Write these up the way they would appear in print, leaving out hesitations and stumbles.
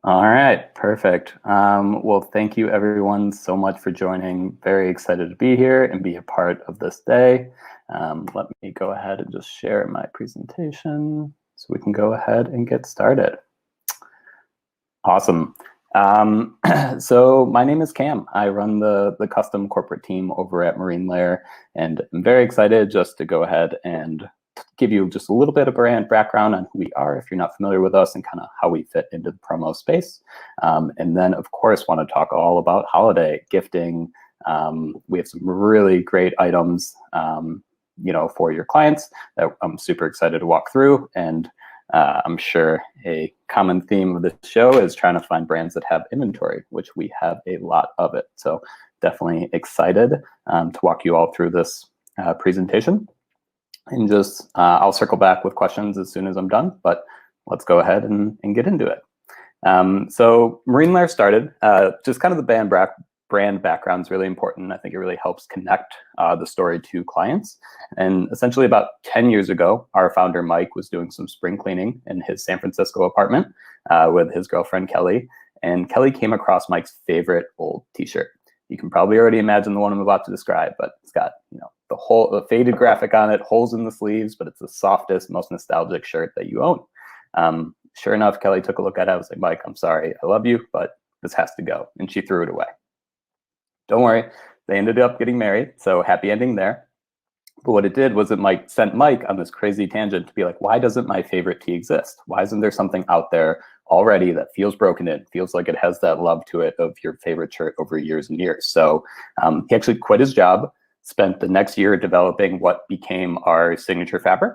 All right, perfect. Well, thank you everyone so much for joining. Very excited to be here and be a part of this day. Let me go ahead and just share my presentation so we can go ahead and get started. Awesome. So my name is Cam. I run the custom corporate team over at Marine Layer, and I'm very excited just to go ahead and give you just a little bit of brand background on who we are if you're not familiar with us and kind of how we fit into the promo space. And then, of course, want to talk all about holiday gifting. We have some really great items, for your clients that I'm super excited to walk through. And I'm sure a common theme of this show is trying to find brands that have inventory, which we have a lot of it. So definitely excited to walk you all through this presentation. And just, I'll circle back with questions as soon as I'm done, but let's go ahead and get into it. So Marine Layer started, just kind of the brand background is really important. I think it really helps connect the story to clients. And essentially about 10 years ago, our founder, Mike, was doing some spring cleaning in his San Francisco apartment with his girlfriend, Kelly. And Kelly came across Mike's favorite old t-shirt. You can probably already imagine the one I'm about to describe, but it's got, the faded graphic on it, holes in the sleeves, but it's the softest, most nostalgic shirt that you own. Sure enough, Kelly took a look at it. I was like, Mike, I'm sorry, I love you, but this has to go. And she threw it away. Don't worry, they ended up getting married, so happy ending there. But what it did was it sent Mike on this crazy tangent to be like, why doesn't my favorite tee exist? Why isn't there something out there already that feels broken in, feels like it has that love to it of your favorite shirt over years and years? So he actually quit his job, spent the next year developing what became our signature fabric.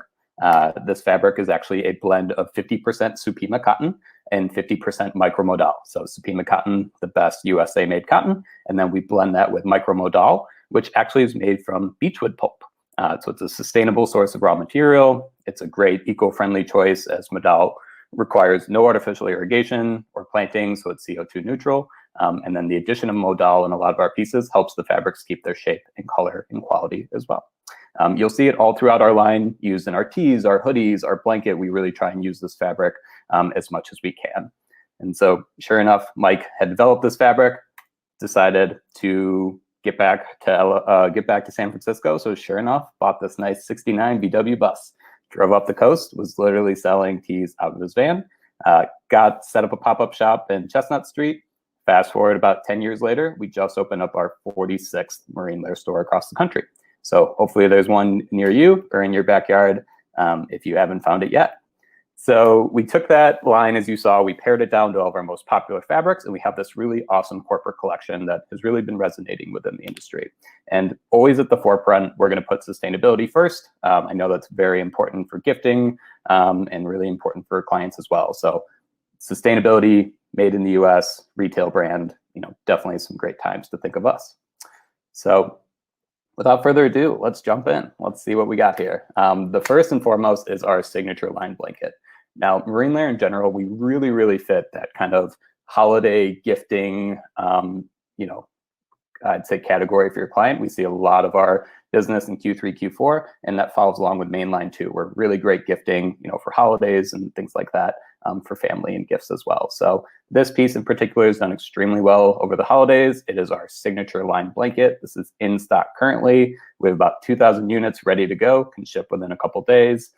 This fabric is actually a blend of 50% Supima cotton and 50% micromodal. So Supima cotton, the best USA made cotton. And then we blend that with micromodal, which actually is made from beechwood pulp. So it's a sustainable source of raw material. It's a great eco-friendly choice as modal requires no artificial irrigation or planting, so it's CO2 neutral. And then the addition of modal in a lot of our pieces helps the fabrics keep their shape and color and quality as well. You'll see it all throughout our line, used in our tees, our hoodies, our blanket. We really try and use this fabric as much as we can. And so sure enough, Mike had developed this fabric, decided to get back to San Francisco. So sure enough, bought this nice 69 VW bus, drove up the coast, was literally selling tees out of his van, set up a pop-up shop in Chestnut Street. Fast forward about 10 years later, we just opened up our 46th Marine Layer store across the country. So hopefully there's one near you or in your backyard if you haven't found it yet. So we took that line, as you saw, we pared it down to all of our most popular fabrics, and we have this really awesome corporate collection that has really been resonating within the industry. And always at the forefront, we're going to put sustainability first. I know that's very important for gifting and really important for clients as well. So sustainability, made in the US, retail brand, definitely some great times to think of us. So without further ado, let's jump in. Let's see what we got here. The first and foremost is our signature line blanket. Now, Marine Layer in general, we really, really fit that kind of holiday gifting, I'd say category for your client. We see a lot of our business in Q3, Q4, and that follows along with mainline too. We're really great gifting, for holidays and things like that, for family and gifts as well. So this piece in particular is done extremely well over the holidays. It is our signature line blanket. This is in stock currently. We have about 2,000 units ready to go, can ship within a couple days.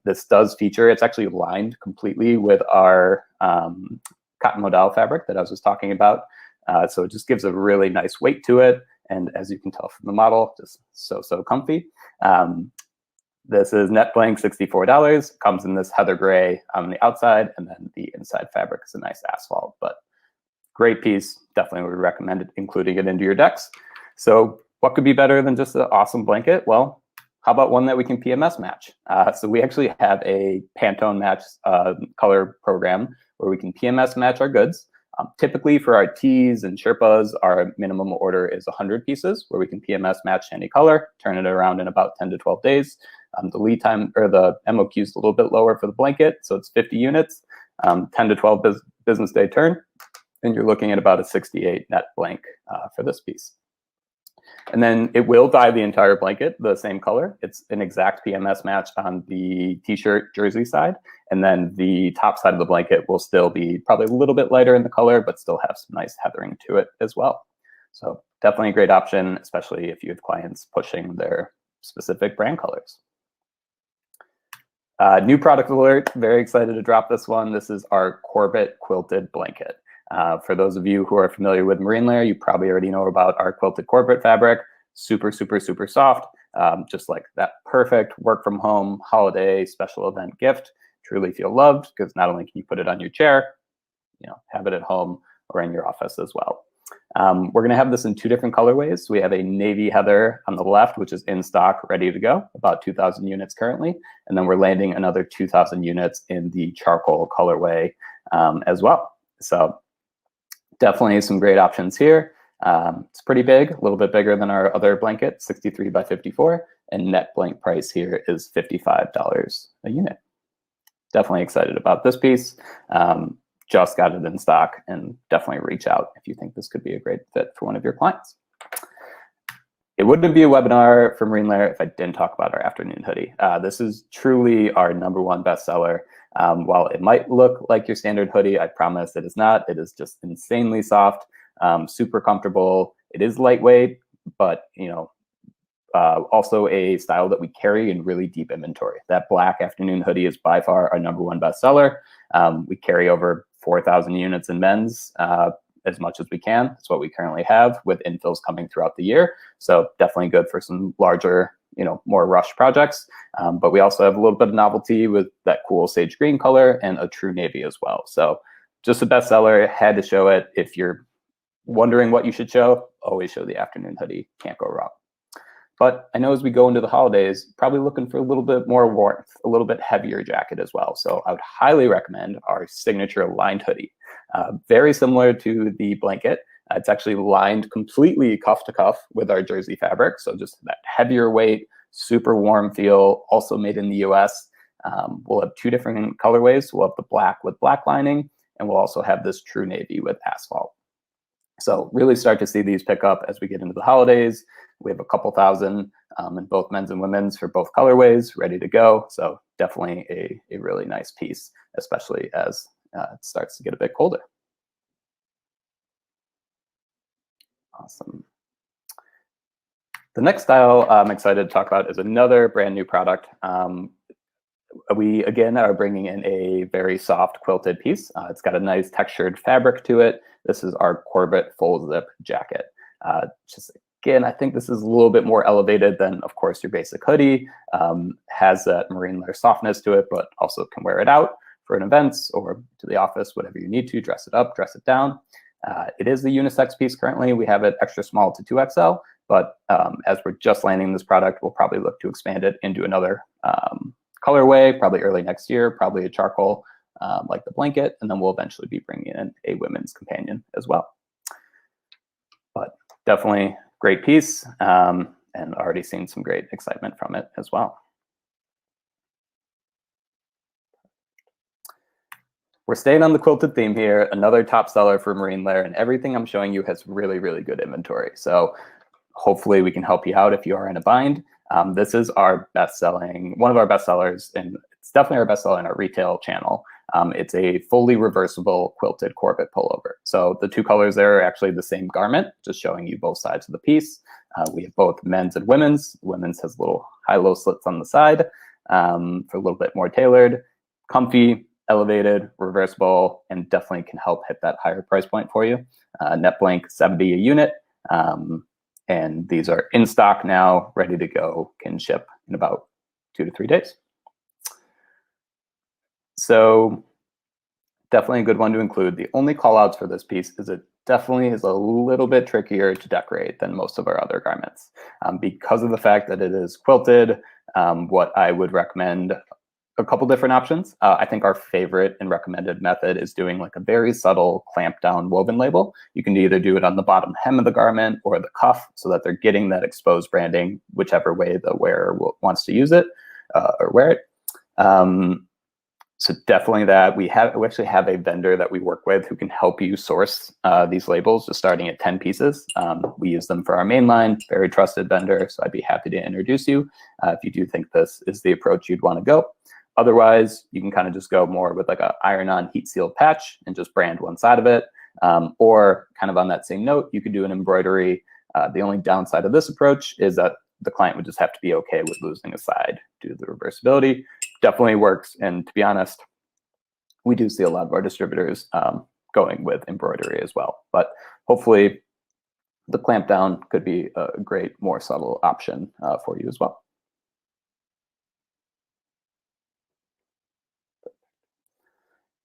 This does feature, it's actually lined completely with our cotton modal fabric that I was just talking about. So it just gives a really nice weight to it. And as you can tell from the model, just so comfy. This is net blank $64, comes in this heather gray on the outside, and then the inside fabric is a nice asphalt, but great piece. Definitely would recommend it, including it into your decks. So what could be better than just an awesome blanket? Well, how about one that we can PMS match? So we actually have a Pantone match color program where we can PMS match our goods. Typically for our tees and Sherpas, our minimum order is 100 pieces where we can PMS match any color, turn it around in about 10 to 12 days. The lead time or the MOQ is a little bit lower for the blanket, so it's 50 units, 10 to 12 business day turn, and you're looking at about a 68 net blank for this piece. And then it will dye the entire blanket the same color. It's an exact PMS match on the t-shirt jersey side. And then the top side of the blanket will still be probably a little bit lighter in the color, but still have some nice heathering to it as well. So definitely a great option, especially if you have clients pushing their specific brand colors. New product alert, very excited to drop this one. This is our Corbett quilted blanket. For those of you who are familiar with Marine Layer, you probably already know about our quilted Corbett fabric. Super, super, super soft. Just like that perfect work from home, holiday, special event gift. Truly feel loved because not only can you put it on your chair, have it at home or in your office as well. We're going to have this in 2 different colorways. We have a navy heather on the left, which is in stock, ready to go, about 2,000 units currently. And then we're landing another 2,000 units in the charcoal colorway as well. So definitely some great options here. It's pretty big, a little bit bigger than our other blanket, 63 by 54, and net blank price here is $55 a unit. Definitely excited about this piece. Just got it in stock, and definitely reach out if you think this could be a great fit for one of your clients. It wouldn't be a webinar for Marine Layer if I didn't talk about our afternoon hoodie. This is truly our #1 bestseller. While it might look like your standard hoodie, I promise it is not. It is just insanely soft, super comfortable. It is lightweight, but also a style that we carry in really deep inventory. That black afternoon hoodie is by far our #1 bestseller. We carry over 4,000 units in men's, as much as we can. That's what we currently have, with infills coming throughout the year. So definitely good for some larger, more rush projects. But we also have a little bit of novelty with that cool sage green color and a true navy as well. So just a bestseller, had to show it. If you're wondering what you should show, always show the afternoon hoodie. Can't go wrong. But I know as we go into the holidays, probably looking for a little bit more warmth, a little bit heavier jacket as well. So I would highly recommend our signature lined hoodie. Very similar to the blanket. It's actually lined completely cuff to cuff with our jersey fabric. So just that heavier weight, super warm feel, also made in the US. We'll have 2 different colorways. We'll have the black with black lining, and we'll also have this true navy with asphalt. So really start to see these pick up as we get into the holidays. We have a couple thousand in both men's and women's for both colorways ready to go. So definitely a really nice piece, especially as it starts to get a bit colder. Awesome. The next style I'm excited to talk about is another brand new product. We, again, are bringing in a very soft quilted piece. It's got a nice textured fabric to it. This is our Corbett full zip jacket. Again, I think this is a little bit more elevated than, of course, your basic hoodie. Has that Marine Layer softness to it, but also can wear it out for an event or to the office, whatever you need to, dress it up, dress it down. It is the unisex piece currently. We have it extra small to 2XL, but as we're just landing this product, we'll probably look to expand it into another colorway, probably early next year, probably a charcoal like the blanket, and then we'll eventually be bringing in a women's companion as well. But definitely great piece, and already seen some great excitement from it as well. We're staying on the quilted theme here, another top seller for Marine Layer, and everything I'm showing you has really, really good inventory. So hopefully we can help you out if you are in a bind. This is our best-selling, one of our best sellers, and it's definitely our best seller in our retail channel. It's a fully reversible quilted Corbett pullover. So the 2 colors there are actually the same garment, just showing you both sides of the piece. We have both men's and women's. Women's has little high-low slits on the side for a little bit more tailored, comfy, elevated, reversible, and definitely can help hit that higher price point for you. Net blank $70 a unit. And these are in stock now, ready to go, can ship in about 2 to 3 days. So definitely a good one to include. The only call outs for this piece is it definitely is a little bit trickier to decorate than most of our other garments. Because of the fact that it is quilted, what I would recommend, a couple different options. I think our favorite and recommended method is doing like a very subtle clamp down woven label. You can either do it on the bottom hem of the garment or the cuff so that they're getting that exposed branding, whichever way the wearer wants to use it or wear it. So definitely that. We actually have a vendor that we work with who can help you source these labels, just starting at 10 pieces. We use them for our main line, very trusted vendor. So I'd be happy to introduce you if you do think this is the approach you'd want to go. Otherwise, you can kind of just go more with like a iron-on heat sealed patch and just brand one side of it. Or kind of on that same note, you could do an embroidery. The only downside of this approach is that the client would just have to be okay with losing a side due to the reversibility. Definitely works. And to be honest, we do see a lot of our distributors going with embroidery as well. But hopefully the clamp down could be a great, more subtle option for you as well.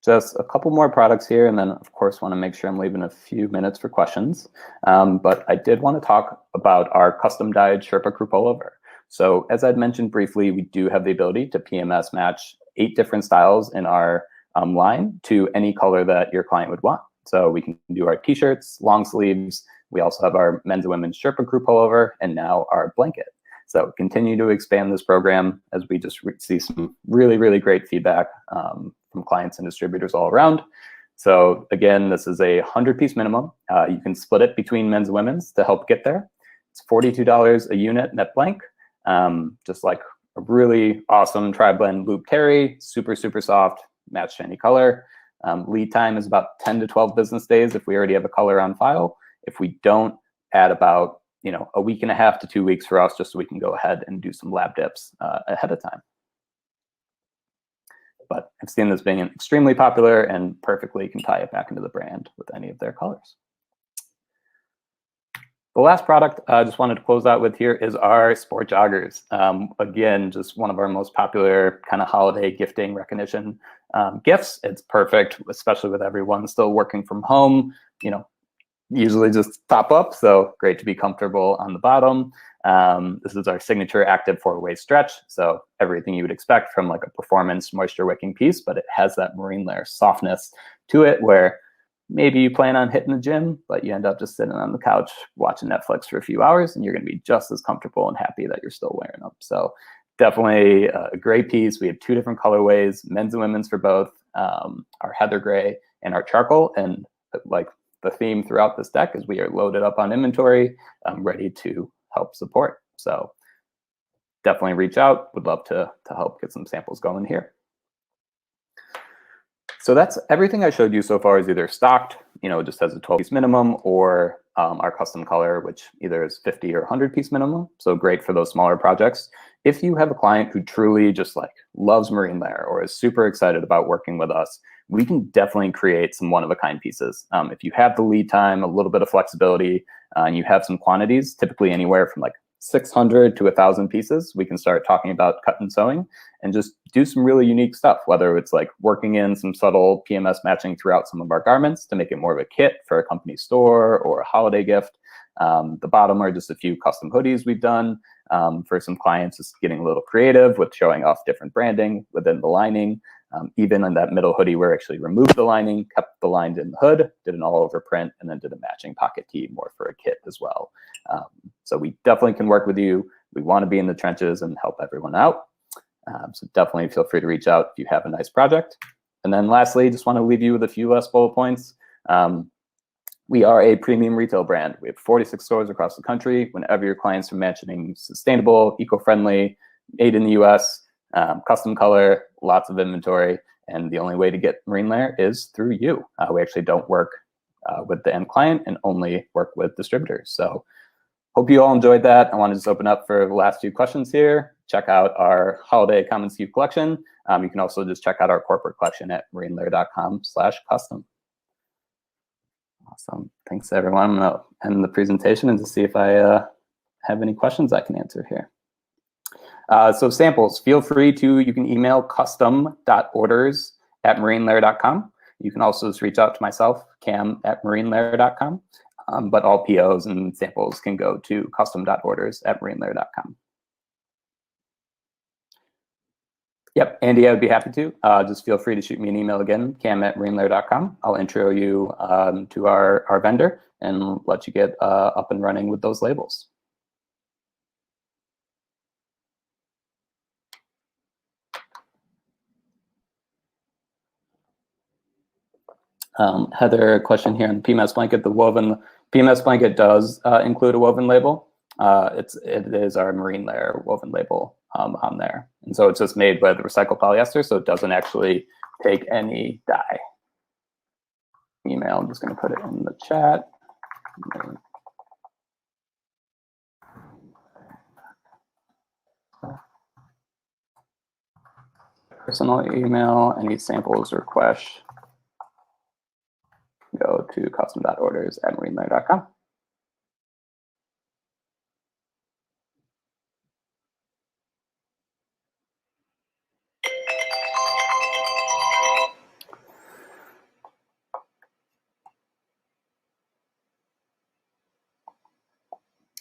Just a couple more products here, and then of course want to make sure I'm leaving a few minutes for questions. But I did want to talk about our custom dyed Sherpa crew pullover. So as I'd mentioned briefly, we do have the ability to PMS match 8 different styles in our line to any color that your client would want. So we can do our t-shirts, long sleeves. We also have our men's and women's Sherpa crew pullover, and now our blanket. So continue to expand this program as we just see some really, really great feedback from clients and distributors all around. So again, this is a 100-piece minimum. You can split it between men's and women's to help get there. It's $42 a unit net blank, just like a really awesome tri-blend loop terry, super, super soft, matched any color. Lead time is about 10 to 12 business days if we already have a color on file. If we don't, add about a week and a half to 2 weeks for us, just so we can go ahead and do some lab dips ahead of time. But I've seen this being extremely popular and perfectly can tie it back into the brand with any of their colors. The last product I just wanted to close out with here is our sport joggers. Again, just one of our most popular kind of holiday gifting recognition gifts. It's perfect, especially with everyone still working from home. Usually just pop up, so great to be comfortable on the bottom. This is our signature active 4-way stretch, so everything you would expect from like a performance moisture wicking piece, but it has that marine layer softness to it where maybe you plan on hitting the gym, but you end up just sitting on the couch watching Netflix for a few hours, and you're going to be just as comfortable and happy that you're still wearing them. So definitely a great piece. We have 2 different colorways, men's and women's for both, our heather gray and our charcoal, and like the theme throughout this deck is we are loaded up on inventory, ready to help support. So definitely reach out. Would love to help get some samples going here. So that's everything I showed you so far is either stocked, just as a 12-piece minimum, or our custom color, which either is 50 or 100-piece minimum. So great for those smaller projects. If you have a client who truly just like loves marine layer or is super excited about working with us, we can definitely create some one-of-a-kind pieces. If you have the lead time, a little bit of flexibility, and you have some quantities, typically anywhere from like 600 to 1,000 pieces, we can start talking about cut and sewing and just do some really unique stuff, whether it's like working in some subtle PMS matching throughout some of our garments to make it more of a kit for a company store or a holiday gift. The bottom are just a few custom hoodies we've done for some clients, just getting a little creative with showing off different branding within the lining. Even in that middle hoodie, we actually removed the lining, kept the line in the hood, did an all-over print, and then did a matching pocket tee more for a kit as well. So we definitely can work with you. We want to be in the trenches and help everyone out. So definitely feel free to reach out if you have a nice project. And then lastly, just want to leave you with a few less bullet points. We are a premium retail brand. We have 46 stores across the country. Whenever your clients are mentioning sustainable, eco-friendly, made in the US, custom color, lots of inventory, and the only way to get marine layer is through you. We actually don't work with the end client and only work with distributors. So hope you all enjoyed that. I want to just open up for the last few questions here. Check out our holiday commonsku collection. You can also just check out our corporate collection at marinelayer.com/custom. Awesome. Thanks, everyone. I'm going to end the presentation and to see if I have any questions I can answer here. So samples, feel free to, you can email custom.orders@marinelayer.com. You can also just reach out to myself, cam@marinelayer.com. But all POs and samples can go to custom.orders@marinelayer.com. Yep, Andy, I would be happy to. Just feel free to shoot me an email again, cam@marinelayer.com. I'll intro you to our vendor and let you get up and running with those labels. Heather, a question here on the PMS blanket. The woven PMS blanket does include a woven label. It is our marine layer woven label on there. And so it's just made with recycled polyester, so it doesn't actually take any dye. Email, I'm just going to put it in the chat. Personal email, any samples requests, go to custom.orders@marinelayer.com.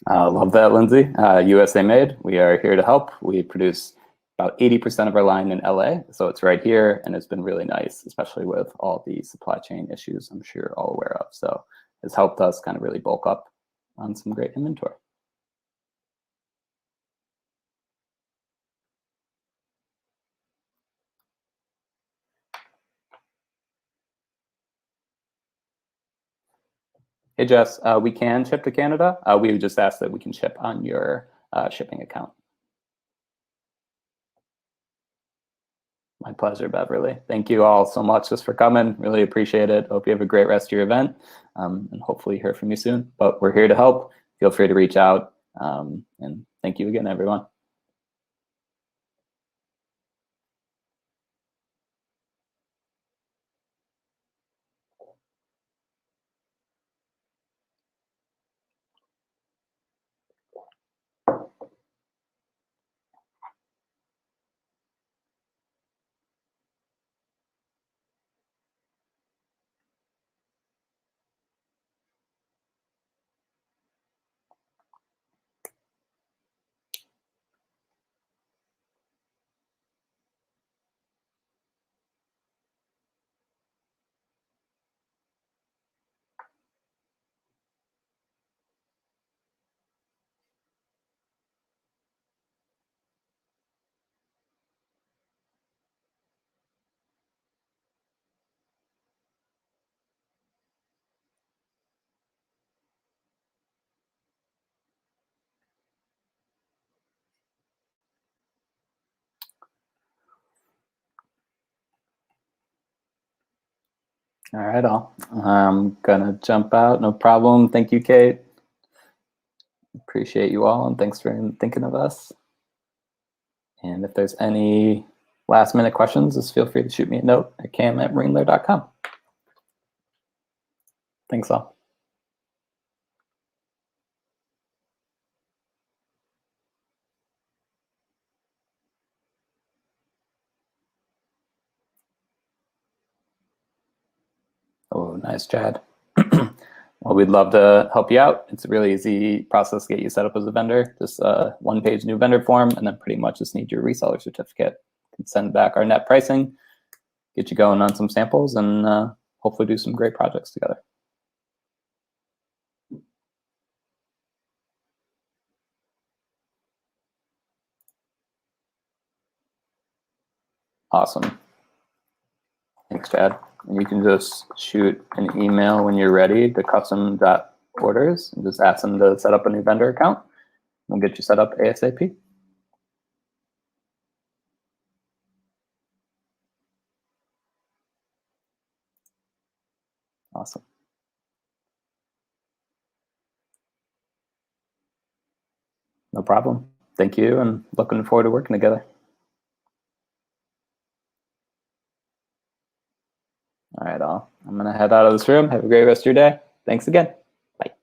Love that, Lindsay. USA made. We are here to help. We produce about 80% of our line in LA, so it's right here, and it's been really nice, especially with all the supply chain issues I'm sure you're all aware of. So it's helped us kind of really bulk up on some great inventory. Hey, Jess, we can ship to Canada. We would just ask that we can ship on your shipping account. My pleasure, Beverly. Thank you all so much just for coming. Really appreciate it. Hope you have a great rest of your event, and hopefully hear from you soon. But we're here to help. Feel free to reach out. And thank you again, everyone. All right, all. I'm gonna jump out. No problem. Thank you, Kate. Appreciate you all, and thanks for thinking of us. And if there's any last minute questions, just feel free to shoot me a note at cam@marinelayer.com. Thanks all. Oh, nice, Chad. Well, we'd love to help you out. It's a really easy process to get you set up as a vendor. Just a one-page new vendor form, and then pretty much just need your reseller certificate. You can send back our net pricing, get you going on some samples, and hopefully do some great projects together. Awesome. Thanks, Chad. And you can just shoot an email when you're ready to custom.orders and just ask them to set up a new vendor account. We'll get you set up ASAP. Awesome. No problem. Thank you, and looking forward to working together. All right, all. I'm going to head out of this room. Have a great rest of your day. Thanks again.